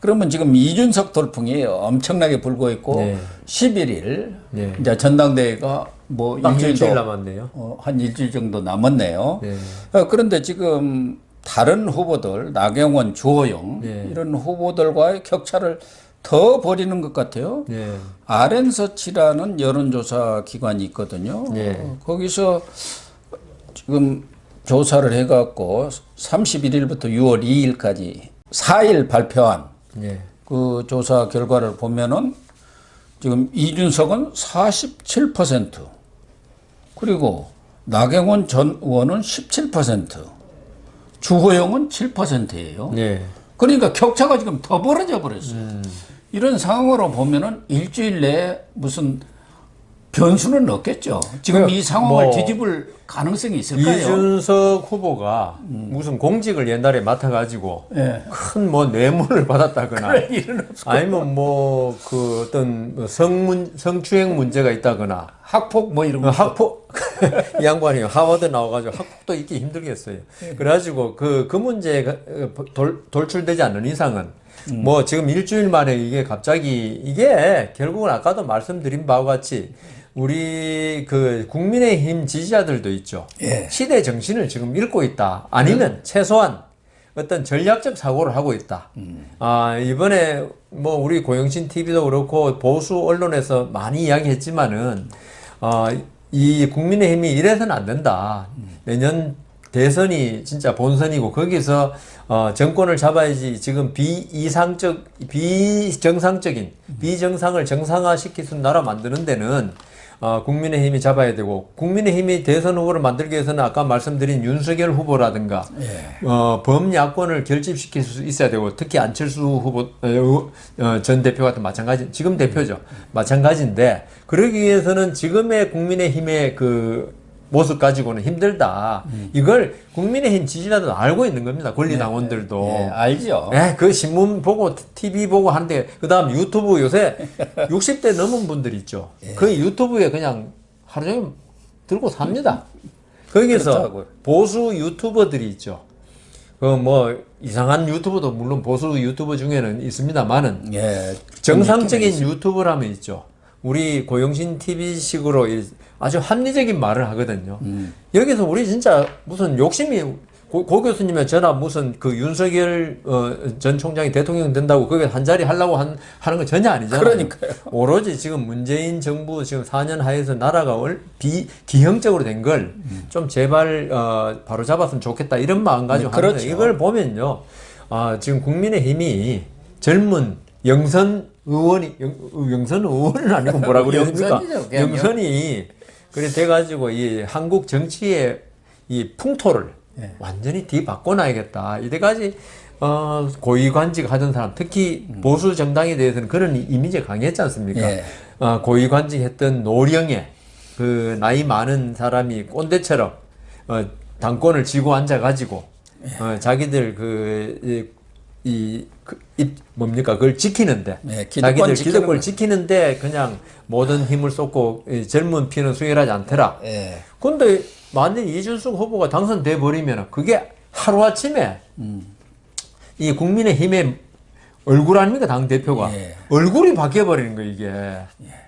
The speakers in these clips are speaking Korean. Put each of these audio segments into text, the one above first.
그러면 지금 이준석 돌풍이 엄청나게 불고 있고 네. 11일 네. 이제 전당대회가 뭐 일주일 남았네요. 한 일주일 정도 남았네요. 네. 그런데 지금 다른 후보들 나경원, 주호영 네. 이런 후보들과의 격차를 더 벌이는 것 같아요. 네. RN서치라는 여론조사 기관이 있거든요. 네. 거기서 지금 조사를 해갖고 31일부터 6월 2일까지 4일 발표한 네. 그 조사 결과를 보면은 지금 이준석은 47%, 그리고 나경원 전 의원은 17%, 주호영은 7%예요. 네. 그러니까 격차가 지금 더 벌어져 버렸어요. 이런 상황으로 보면은 일주일 내에 무슨 변수는 없겠죠. 지금 이 상황을 뭐 뒤집을 가능성이 있을까요? 이준석 후보가 무슨 공직을 옛날에 맡아가지고 예. 큰 뭐 뇌물을 받았다거나 그럴 일은 없을 거예요. 아니면 뭐 그 어떤 성추행 문제가 있다거나 학폭 뭐 이런 거. 학폭 이 양반이 하버드 나와가지고 학폭도 있기 힘들겠어요. 그래가지고 그 문제가 돌출되지 않는 이상은 뭐 지금 일주일 만에 이게 갑자기 이게 결국은 아까도 말씀드린 바와 같이 우리 그 국민의힘 지지자들도 있죠. 예. 시대 정신을 지금 읽고 있다. 아니면 최소한 어떤 전략적 사고를 하고 있다. 이번에 뭐 우리 고영신 TV도 그렇고 보수 언론에서 많이 이야기했지만은 이 국민의힘이 이래서는 안 된다. 내년 대선이 진짜 본선이고 거기서 정권을 잡아야지 지금 비정상적인 비정상을 정상화시킬 수 있는 나라 만드는 데는 국민의힘이 잡아야 되고 국민의힘이 대선 후보를 만들기 위해서는 아까 말씀드린 윤석열 후보라든가 범야권을 결집시킬 수 있어야 되고 특히 안철수 후보 전 대표 같은 마찬가지 지금 대표죠. 마찬가지인데 그러기 위해서는 지금의 국민의힘의 그 모습 가지고는 힘들다. 이걸 국민의힘 지지자들도 알고 있는 겁니다. 권리당원들도. 네, 알죠. 네, 그 신문 보고 TV 보고 하는데 그다음 유튜브 요새 60대 넘은 분들 있죠. 그 유튜브에 그냥 하루 종일 들고 삽니다. 거기서 그렇더라고요. 보수 유튜버들이 있죠. 그 뭐 이상한 유튜버도 물론 보수 유튜버 중에는 있습니다만은 예. 정상적인 유튜브라면 있죠. 우리 고영신 TV식으로 아주 합리적인 말을 하거든요. 여기서 우리 진짜 무슨 욕심이 고 교수님의 전화 무슨 그 윤석열 전 총장이 대통령 된다고 거기에 한 자리 하려고 하는 거 전혀 아니잖아요. 그러니까요. 오로지 지금 문재인 정부 지금 4년 하에서 나라가 기형적으로 된 걸 좀 제발 바로 잡았으면 좋겠다 이런 마음 가지고 하는 그렇죠. 거예요. 이걸 보면요. 지금 국민의힘이 젊은 영선 의원은 아니고 뭐라 그러십니까? 영선이죠, 그냥요. 영선이 그래 돼가지고 이 한국 정치의 이 풍토를 완전히 뒤바꿔놔야겠다. 이때까지 고위관직 하던 사람, 특히 보수 정당에 대해서는 그런 이미지가 강했지 않습니까? 예. 고위관직 했던 노령의 그 나이 많은 사람이 꼰대처럼 당권을 쥐고 앉아가지고 자기들 뭡니까? 그걸 지키는데. 네, 기득권 자기들 지키는 기득권을 거. 지키는데 그냥 모든 힘을 쏟고 이 젊은 피는 수혈하지 않더라. 예. 근데 만약 이준석 후보가 당선돼 버리면 그게 하루아침에 이 국민의힘의 얼굴 아닙니까? 당대표가. 예. 얼굴이 바뀌어버리는 거, 이게.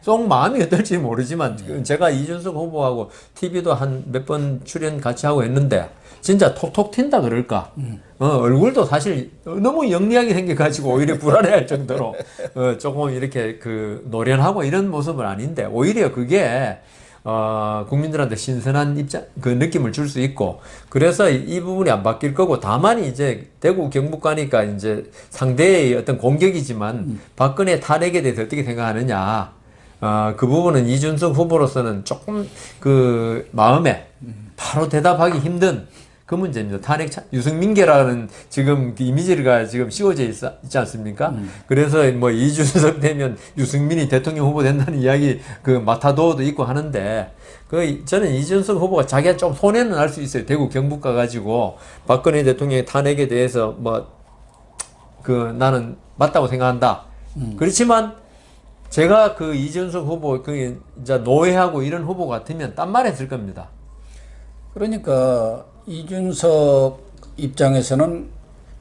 속 마음이 어떨지 모르지만, 제가 이준석 후보하고 TV도 한 몇 번 출연 같이 하고 했는데, 진짜 톡톡 튄다 그럴까? 얼굴도 사실 너무 영리하게 생겨가지고 오히려 불안해할 정도로, 조금 이렇게 노련하고 이런 모습은 아닌데, 오히려 그게, 국민들한테 신선한 느낌을 줄 수 있고, 그래서 이 부분이 안 바뀔 거고, 다만 이제 대구 경북 가니까 이제 상대의 어떤 공격이지만, 박근혜 탄핵에 대해서 어떻게 생각하느냐, 그 부분은 이준석 후보로서는 조금 마음에 바로 대답하기 힘든 그 문제입니다. 유승민계라는 지금 그 이미지가 지금 씌워져 있지 않습니까? 그래서 뭐 이준석 되면 유승민이 대통령 후보 된다는 이야기 마타도어도 있고 하는데 저는 이준석 후보가 자기가 좀 손해는 날 수 있어요. 대구 경북 가가지고 박근혜 대통령의 탄핵에 대해서 나는 맞다고 생각한다. 그렇지만 제가 이준석 후보 이제 노예하고 이런 후보 같으면 딴 말 했을 겁니다. 그러니까 이준석 입장에서는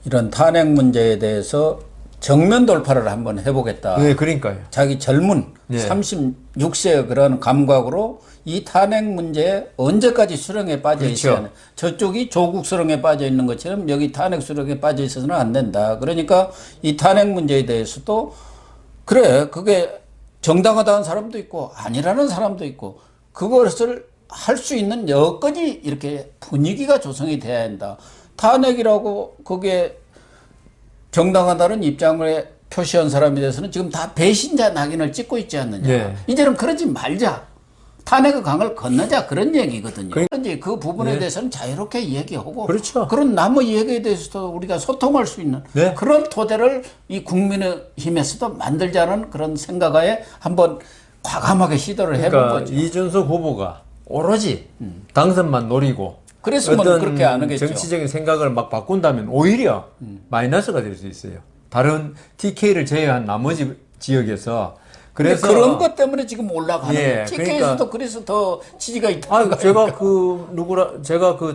이런 탄핵 문제에 대해서 정면 돌파를 한번 해보겠다. 네, 그러니까요. 자기 젊은 네. 36세의 그런 감각으로 이 탄핵 문제에 언제까지 수렁에 빠져 그렇죠. 있어야 하나. 저쪽이 조국 수렁에 빠져 있는 것처럼 여기 탄핵 수렁에 빠져 있어서는 안 된다. 그러니까 이 탄핵 문제에 대해서도 그래 그게 정당하다는 사람도 있고 아니라는 사람도 있고 그것을 할 수 있는 여건이 이렇게 분위기가 조성이 돼야 한다. 탄핵이라고 그게 정당하다는 입장을 표시한 사람에 대해서는 지금 다 배신자 낙인을 찍고 있지 않느냐. 네. 이제는 그러지 말자. 탄핵의 강을 건너자 그런 얘기거든요. 이제 그 부분에 대해서는 자유롭게 얘기하고 그렇죠. 그런 나머지 얘기에 대해서도 우리가 소통할 수 있는 네. 그런 토대를 이 국민의힘에서도 만들자는 그런 생각에 한번 과감하게 시도를 해본 그러니까 거죠. 이준석 후보가 오로지 당선만 노리고 그랬으면 어떤 그렇게 안 하겠죠. 정치적인 생각을 막 바꾼다면 오히려 마이너스가 될 수 있어요. 다른 TK를 제외한 나머지 지역에서 그래서 그런 것 때문에 지금 올라가는 예, 거예요. TK에서도 그래서 더 지지가 있다. 아, 제가 그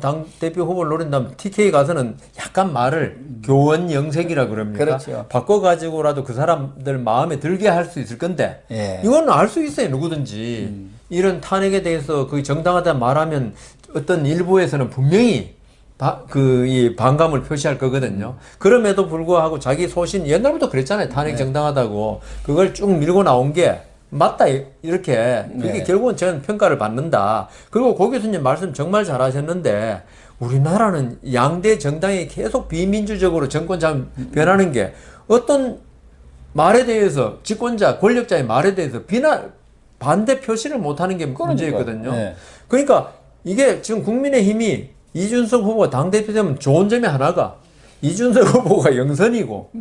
당 대표 후보를 노린다면 TK 가서는 약간 말을 교원 영색이라 그럽니까? 그렇죠. 바꿔가지고라도 그 사람들 마음에 들게 할 수 있을 건데, 예. 이건 알 수 있어요, 누구든지. 이런 탄핵에 대해서 그 정당하다 말하면 어떤 일부에서는 분명히 이 반감을 표시할 거거든요. 그럼에도 불구하고 자기 소신, 옛날부터 그랬잖아요. 탄핵 정당하다고. 그걸 쭉 밀고 나온 게 맞다, 이렇게. 그게 결국은 저는 평가를 받는다. 그리고 고 교수님 말씀 정말 잘하셨는데, 우리나라는 양대 정당이 계속 비민주적으로 정권 변하는 게 어떤 말에 대해서 직권자, 권력자의 말에 대해서 반대 표시를 못하는 게 문제였거든요. 네. 그러니까 이게 지금 국민의힘이 이준석 후보가 당대표 되면 좋은 점이 하나가 이준석 후보가 영선이고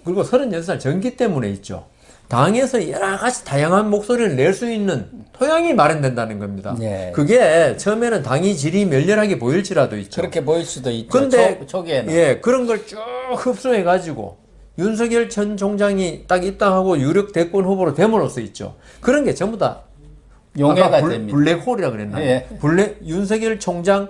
그리고 36살 전기 때문에 있죠. 당에서 여러 가지 다양한 목소리를 낼 수 있는 토양이 마련된다는 겁니다. 네. 그게 처음에는 당이 질이 멸렬하게 보일지라도 있죠. 그렇게 보일 수도 있죠. 근데 초기에는. 예, 그런 걸 쭉 흡수해 가지고 윤석열 전 총장이 딱 입당하고 유력 대권 후보로 됨으로써 있죠. 그런 게 전부 다 용해가 아까 됩니다. 블랙홀이라 그랬나요? 예. 윤석열 총장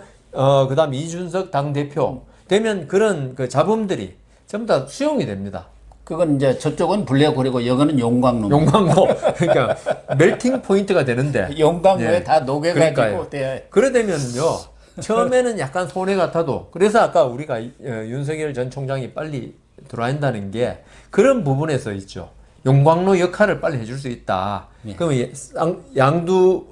그다음 이준석 당대표 되면 그런 그 잡음들이 전부 다 수용이 됩니다. 그건 이제 저쪽은 블랙홀이고 여기는 용광로. 용광로 그러니까 멜팅 포인트가 되는데 용광로에 예. 다 녹여가지고 그러니까요. 돼. 그러되면요 처음에는 약간 손해 같아도 그래서 아까 우리가 윤석열 전 총장이 빨리 들어야 한다는 게 그런 부분에서 있죠. 용광로 역할을 빨리 해줄 수 있다. 그러면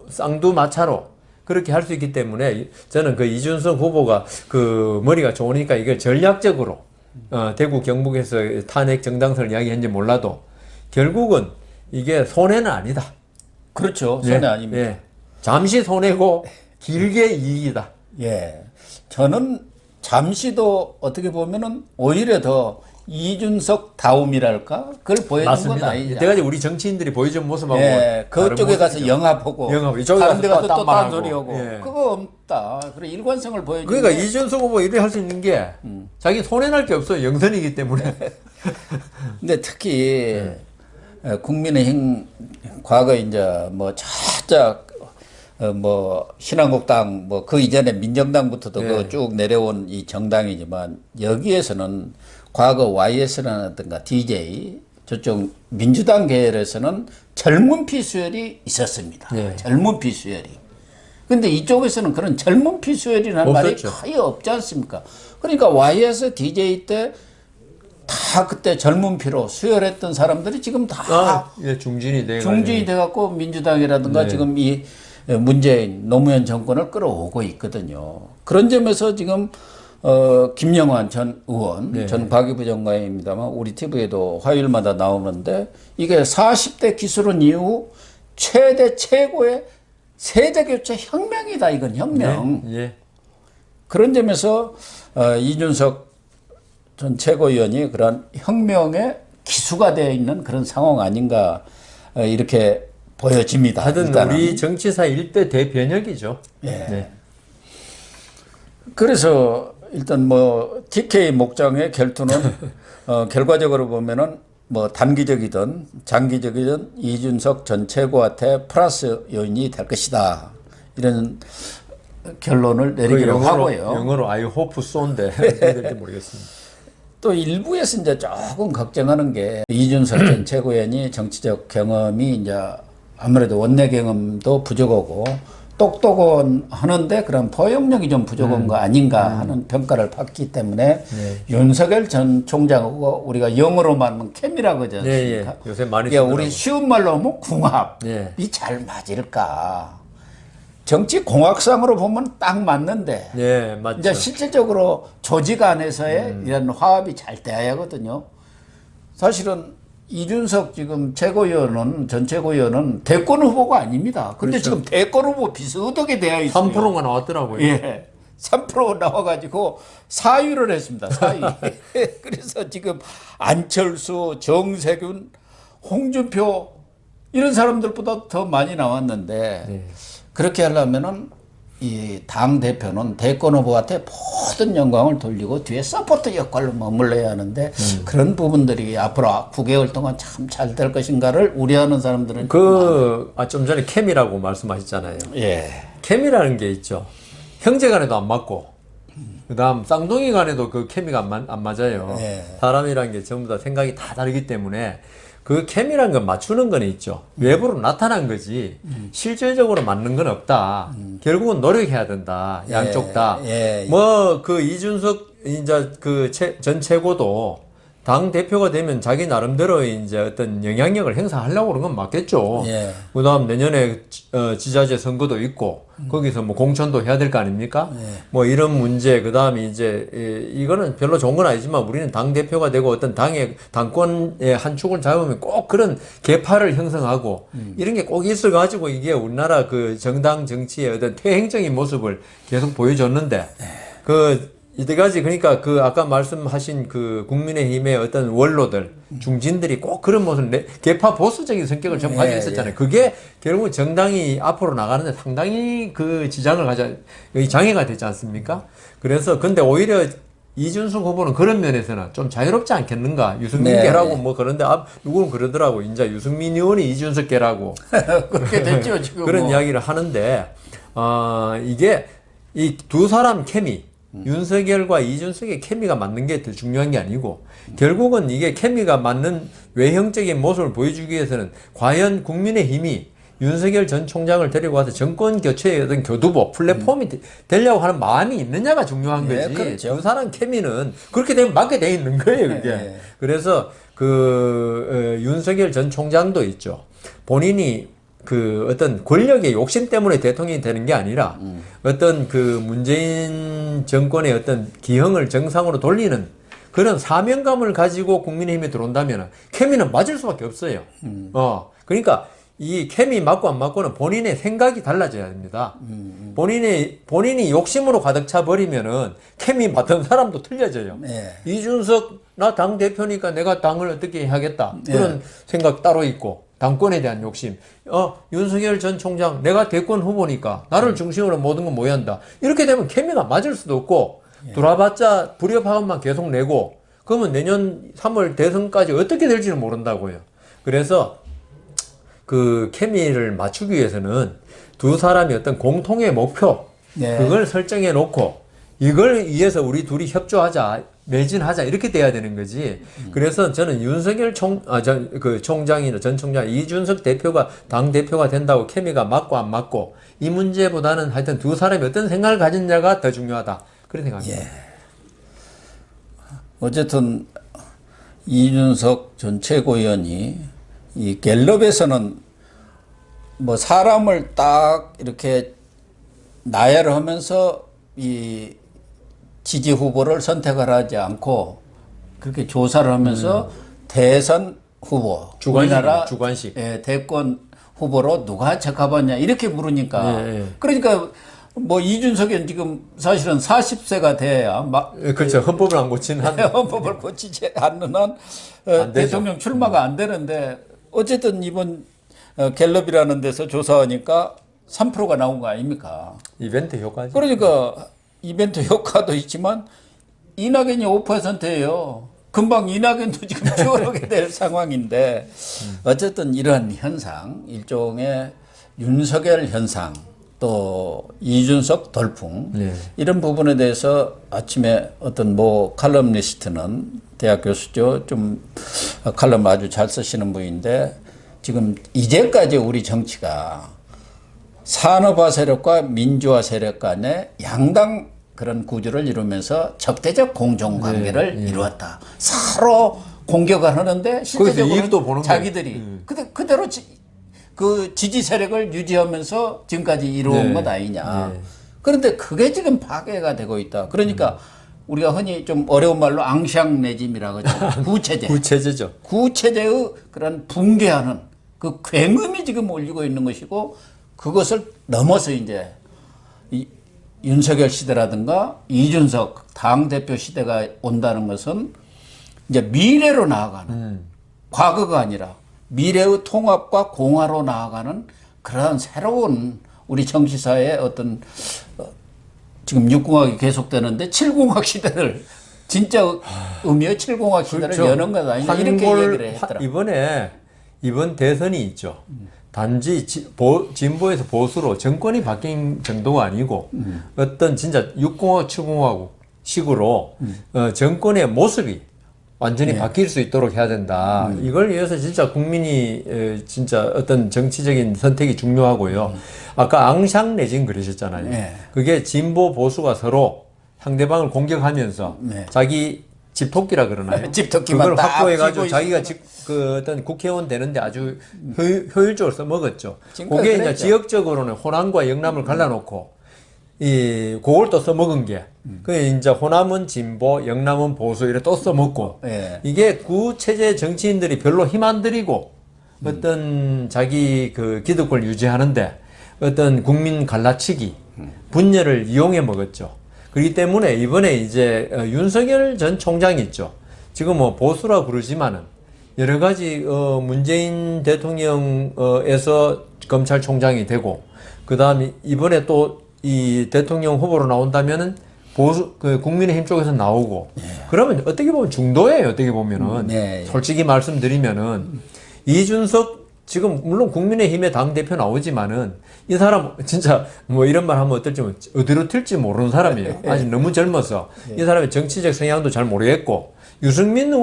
쌍두마차로 그렇게 할 수 있기 때문에 저는 그 이준석 후보가 그 머리가 좋으니까 이걸 전략적으로 대구 경북에서 탄핵 정당선을 이야기했는지 몰라도 결국은 이게 손해는 아니다. 그렇죠. 손해 예, 아닙니다. 예. 잠시 손해고 길게 이익이다. 예. 저는 잠시도 어떻게 보면은 오히려 더 이준석 다움이랄까? 그걸 보여준 건 맞습니다. 아니죠. 이때까지 우리 정치인들이 보여준 모습하고 예, 그쪽에 가서 모습이죠. 영합하고 영합. 이쪽에 다른 가서 데 가서 또 또 딴 딴 소리 하고 예. 그거 없다. 그래 일관성을 보여주는 그러니까 게 이준석 후보 이래 할 수 있는 게 자기 손해날 게 없어요. 영선이기 때문에. 근데 특히 국민의힘 과거 이제 뭐 살짝 뭐 신한국당 뭐 그 이전에 민정당부터도 네. 그 쭉 내려온 이 정당이지만 여기에서는 과거 YS라든가 DJ 저쪽 민주당 계열에서는 젊은 피수열이 있었습니다. 네. 젊은 피수열이. 근데 이쪽에서는 그런 젊은 피수열이라는 말이 없었죠. 거의 없지 않습니까? 그러니까 YS DJ 때 다 그때 젊은 피로 수혈했던 사람들이 지금 다 예, 중진이 돼. 중진이 돼갖고 민주당이라든가 네. 지금 이 문재인 노무현 정권을 끌어오고 있거든요. 그런 점에서 지금 김영환 전 의원, 네. 전 과기부 장관입니다만 우리 TV에도 화요일마다 나오는데 이게 40대 기술은 이후 최고의 세대교체 혁명이다. 이건 혁명. 네. 예. 그런 점에서 이준석 전 최고위원이 그런 혁명의 기수가 되어 있는 그런 상황 아닌가 이렇게 보여집니다. 하여튼 일단은. 우리 정치사 일대 대변혁이죠. 예. 네. 그래서 일단 뭐 TK 목장의 결투는 결과적으로 보면은 뭐 단기적이든 장기적이든 이준석 전 최고한테 플러스 요인이 될 것이다. 이런 결론을 내리기로 하고요. 영어로 I hope so인데 어떻게 될지 모르겠습니다. 또 일부에서 이제 조금 걱정하는 게 이준석 전 최고위원이 정치적 경험이 이제 아무래도 원내 경험도 부족하고 똑똑은 하는데 그런 포용력이 좀 부족한 거 아닌가 하는 평가를 받기 때문에 윤석열 전 총장하고 우리가 영어로 말하면 케미라고 하지 않습니까? 예. 요새 많이 그러니까 쓰더라고요. 우리 쉬운 말로 하면 궁합이 예. 잘 맞을까? 정치 공학상으로 보면 딱 맞는데 예, 맞죠. 이제 실질적으로 조직 안에서의 이런 화합이 잘 돼야 하거든요. 사실은 이준석 지금 최고위원은 전 최고위원은 대권 후보가 아닙니다. 근데 그렇죠. 지금 대권 후보 비슷하게 되어 있어요. 3%가 나왔더라고요. 예. 3% 나와가지고 4위를 했습니다. 4위. 그래서 지금 안철수, 정세균, 홍준표 이런 사람들보다 더 많이 나왔는데 네. 그렇게 하려면은 이 당 대표는 대권 후보한테 모든 영광을 돌리고 뒤에 서포트 역할로 머물러야 하는데 그런 부분들이 앞으로 9개월 동안 참 잘 될 것인가를 우려하는 사람들은 좀 전에 케미라고 말씀하셨잖아요. 예. 케미라는 게 있죠. 형제 간에도 안 맞고, 그 다음 쌍둥이 간에도 그 케미가 안 맞아요. 예. 사람이란 게 전부 다 생각이 다 다르기 때문에 그 케미란 건 맞추는 건 있죠. 외부로 나타난 거지, 실질적으로 맞는 건 없다. 결국은 노력해야 된다. 양쪽 다. 예. 뭐, 그 이준석, 이제 그 전 최고도 당 대표가 되면 자기 나름대로 이제 어떤 영향력을 행사하려고 그런 건 맞겠죠. 예. 그 다음 내년에 지자체 선거도 있고, 거기서 뭐 공천도 해야 될 거 아닙니까? 뭐 이런 문제, 그 다음에 이제, 이거는 별로 좋은 건 아니지만 우리는 당 대표가 되고 어떤 당의, 당권의 한 축을 잡으면 꼭 그런 계파를 형성하고, 이런 게 꼭 있어가지고 이게 우리나라 그 정당 정치의 어떤 퇴행적인 모습을 계속 보여줬는데, 이때까지 그러니까 그 아까 말씀하신 그 국민의힘의 어떤 원로들, 중진들이 꼭 그런 모습을 개파 보수적인 성격을 좀 가지고 있었잖아요. 그게 결국 정당이 앞으로 나가는데 상당히 그 지장을 장애가 되지 않습니까? 그래서 근데 오히려 이준석 후보는 그런 면에서는 좀 자유롭지 않겠는가? 유승민계라고 뭐 그런데 누구는 그러더라고. 이제 유승민 의원이 이준석계라고. 그렇게 됐죠, 지금. 그런 뭐. 이야기를 하는데, 이게 이 두 사람 케미, 윤석열과 이준석의 케미가 맞는 게 더 중요한 게 아니고 결국은 이게 케미가 맞는 외형적인 모습을 보여주기 위해서는 과연 국민의힘이 윤석열 전 총장을 데리고 와서 정권 교체의 어떤 교두보, 플랫폼이 되려고 하는 마음이 있느냐가 중요한 거지. 그렇죠. 두 사람 케미는 그렇게 되면 맞게 돼 있는 거예요, 그게. 그래서 윤석열 전 총장도 있죠. 본인이 그 어떤 권력의 욕심 때문에 대통령이 되는 게 아니라 어떤 그 문재인 정권의 어떤 기형을 정상으로 돌리는 그런 사명감을 가지고 국민의힘에 들어온다면 케미는 맞을 수밖에 없어요. 그러니까 이 케미 맞고 안 맞고는 본인의 생각이 달라져야 됩니다. 본인이 욕심으로 가득 차 버리면은 케미 맞던 사람도 틀려져요. 이준석 나 당 대표니까 내가 당을 어떻게 해야겠다 그런 생각 따로 있고. 당권에 대한 욕심. 윤석열 전 총장, 내가 대권 후보니까 나를 중심으로 모든 건 모여한다. 이렇게 되면 케미가 맞을 수도 없고, 돌아봤자 불협화음만 계속 내고, 그러면 내년 3월 대선까지 어떻게 될지는 모른다고요. 그래서 그 케미를 맞추기 위해서는 두 사람이 어떤 공통의 목표, 그걸 설정해 놓고, 이걸 위해서 우리 둘이 협조하자, 매진하자, 이렇게 돼야 되는 거지. 그래서 저는 윤석열 총장이나 전 총장, 이준석 대표가 당대표가 된다고 케미가 맞고 안 맞고, 이 문제보다는 하여튼 두 사람이 어떤 생각을 가졌냐가 더 중요하다. 그런 생각입니다. 어쨌든, 이준석 전 최고위원이 이 갤럽에서는 뭐 사람을 딱 이렇게 나열을 하면서 이 지지 후보를 선택을 하지 않고 그렇게 조사를 하면서 대선 후보, 우리나라 주관식. 대권 후보로 누가 적합하냐 이렇게 물으니까 그러니까 뭐 이준석은 지금 사실은 40세가 돼야 그렇죠. 헌법을 안 고친 한 헌법을 고치지 않는 한 대통령 출마가 안 되는데 어쨌든 이번 갤럽이라는 데서 조사하니까 3%가 나온 거 아닙니까? 이벤트 효과죠. 그러니까 이벤트 효과도 있지만 이낙연이 5%예요. 금방 이낙연도 지금 추월하게 될 상황인데 어쨌든 이런 현상, 일종의 윤석열 현상 또 이준석 돌풍 네. 이런 부분에 대해서 아침에 어떤 뭐 칼럼니스트는 대학 교수죠. 좀 칼럼 아주 잘 쓰시는 분인데 지금 이제까지 우리 정치가 산업화 세력과 민주화 세력 간의 양당 그런 구조를 이루면서 적대적 공존관계를 이루었다. 서로 공격을 하는데 실제적으로 이익도 보는 자기들이 그대로 그 지지 세력을 유지하면서 지금까지 이루어온 것 아니냐. 그런데 그게 지금 파괴가 되고 있다. 그러니까 우리가 흔히 좀 어려운 말로 앙샹 레짐이라고 하죠. 구체제. 구체제죠. 구체제의 그런 붕괴하는 그 굉음이 지금 올리고 있는 것이고 그것을 넘어서 이제 윤석열 시대라든가 이준석 당대표 시대가 온다는 것은 이제 미래로 나아가는 과거가 아니라 미래의 통합과 공화로 나아가는 그런 새로운 우리 정치사의 어떤 지금 6공학이 계속되는데 7공학 시대를 진짜 의미의 7공학 시대를 그렇죠. 여는 것 아니냐 이렇게 얘기를 했더라고요. 이번 대선이 있죠. 단지 진보에서 보수로 정권이 바뀐 정도가 아니고 어떤 진짜 6공화국, 7공화국 식으로 정권의 모습이 완전히 바뀔 수 있도록 해야 된다. 이걸 위해서 진짜 국민이 진짜 어떤 정치적인 선택이 중요하고요. 아까 앙샹 내진 그러셨잖아요. 그게 진보 보수가 서로 상대방을 공격하면서 자기 집토끼라 그러나요? 집토끼만 그걸 딱 확보해가지고 쥐고 자기가 그 어떤 국회의원 되는데 아주 효율적으로 써먹었죠. 지금까지 그게 이제 그랬죠. 지역적으로는 호남과 영남을 갈라놓고 그걸 또 써먹은 게 그 이제 호남은 진보, 영남은 보수 이렇게 또 써먹고 이게 구체제 정치인들이 별로 힘 안 들이고 어떤 자기 그 기득권을 유지하는데 어떤 국민 갈라치기 분열을 이용해 먹었죠. 그렇기 때문에 이번에 이제 윤석열 전 총장이 있죠. 지금 뭐 보수라 부르지만은 여러 가지 문재인 대통령에서 검찰총장이 되고 그다음에 이번에 또 이 대통령 후보로 나온다면은 보수 그 국민의힘 쪽에서 나오고 그러면 어떻게 보면 중도예요. 어떻게 보면은 솔직히 말씀드리면은 이준석 지금 물론 국민의힘의 당 대표 나오지만은 이 사람 진짜 뭐 이런 말 하면 어떨지 어디로 튈지 모르는 사람이에요. 아직 너무 젊어서 이 사람의 정치적 성향도 잘 모르겠고 유승민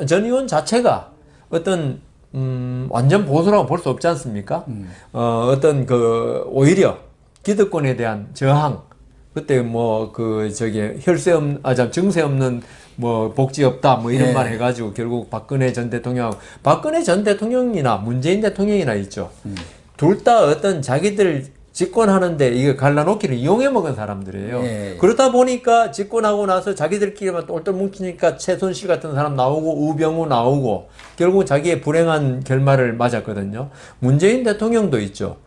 전 의원 자체가 어떤 완전 보수라고 볼 수 없지 않습니까? 어떤 그 오히려 기득권에 대한 저항 그때 뭐 그 저기 증세 없는 뭐 복지 없다 뭐 이런 말 해가지고 결국 박근혜 전 대통령이나 문재인 대통령이나 있죠. 둘 다 어떤 자기들 집권하는데 이거 갈라놓기를 이용해 먹은 사람들이에요. 그러다 보니까 집권하고 나서 자기들끼리만 똘똘 뭉치니까 최순실 같은 사람 나오고 우병우 나오고 결국 자기의 불행한 결말을 맞았거든요. 문재인 대통령도 있죠.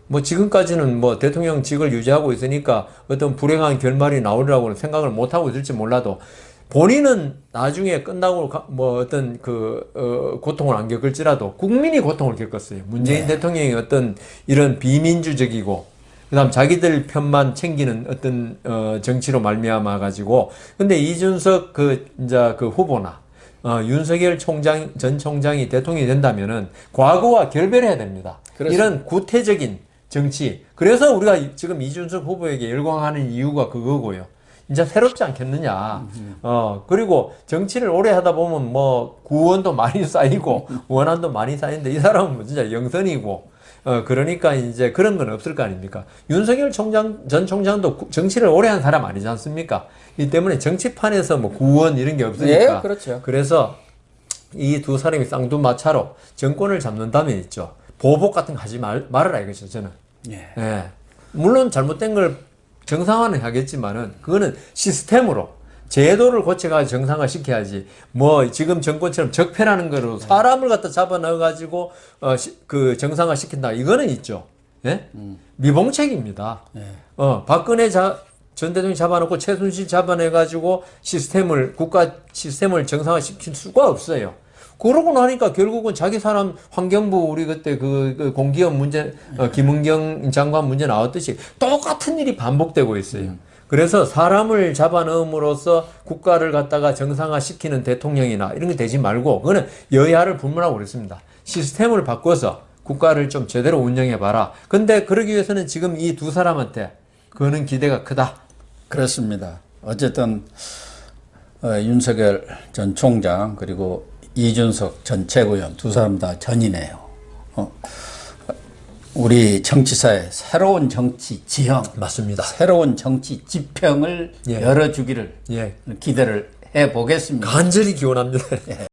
뭐 지금까지는 뭐 대통령직을 유지하고 있으니까 어떤 불행한 결말이 나오리라고는 생각을 못 하고 있을지 몰라도 본인은 나중에 끝나고 뭐 어떤 고통을 안 겪을지라도 국민이 고통을 겪었어요. 문재인 대통령이 어떤 이런 비민주적이고 그다음 자기들 편만 챙기는 어떤 정치로 말미암아 가지고 근데 이준석 이제 후보나 윤석열 전 총장이 대통령이 된다면은 과거와 결별해야 됩니다. 그렇습니다. 이런 구태적인 정치. 그래서 우리가 지금 이준석 후보에게 열광하는 이유가 그거고요. 이제 새롭지 않겠느냐. 그리고 정치를 오래 하다 보면 뭐 구원도 많이 쌓이고 원한도 많이 쌓이는데 이 사람은 진짜 영선이고 그러니까 이제 그런 건 없을 거 아닙니까? 윤석열 전 총장도 정치를 오래 한 사람 아니지 않습니까? 이 때문에 정치판에서 뭐 구원 이런 게 없으니까. 그렇죠. 그래서 이 두 사람이 쌍두마차로 정권을 잡는다면 있죠. 보복 같은 거 하지 말아라 이거죠, 저는. 물론 잘못된 걸 정상화는 하겠지만은 그거는 시스템으로 제도를 고쳐가지고 정상화 시켜야지. 뭐 지금 정권처럼 적폐라는 거로 사람을 갖다 잡아 넣어가지고 그 정상화 시킨다. 이거는 있죠. 미봉책입니다. 박근혜 전 대통령 잡아놓고 최순실 잡아내가지고 국가 시스템을 정상화 시킬 수가 없어요. 그러고 나니까 결국은 자기 사람 환경부 우리 그때 그 공기업 문제 김은경 장관 문제 나왔듯이 똑같은 일이 반복되고 있어요. 그래서 사람을 잡아넣음으로써 국가를 갖다가 정상화시키는 대통령이나 이런 게 되지 말고 그거는 여야를 불문하고 그랬습니다. 시스템을 바꿔서 국가를 좀 제대로 운영해 봐라. 근데 그러기 위해서는 지금 이 두 사람한테 그거는 기대가 크다. 그렇습니다. 어쨌든 윤석열 전 총장 그리고 이준석 전 최고위원 두 사람 다 전이네요. 우리 정치사에 새로운 정치 지형, 맞습니다. 새로운 정치 지평을 예. 열어주기를 예. 기대를 해보겠습니다. 간절히 기원합니다.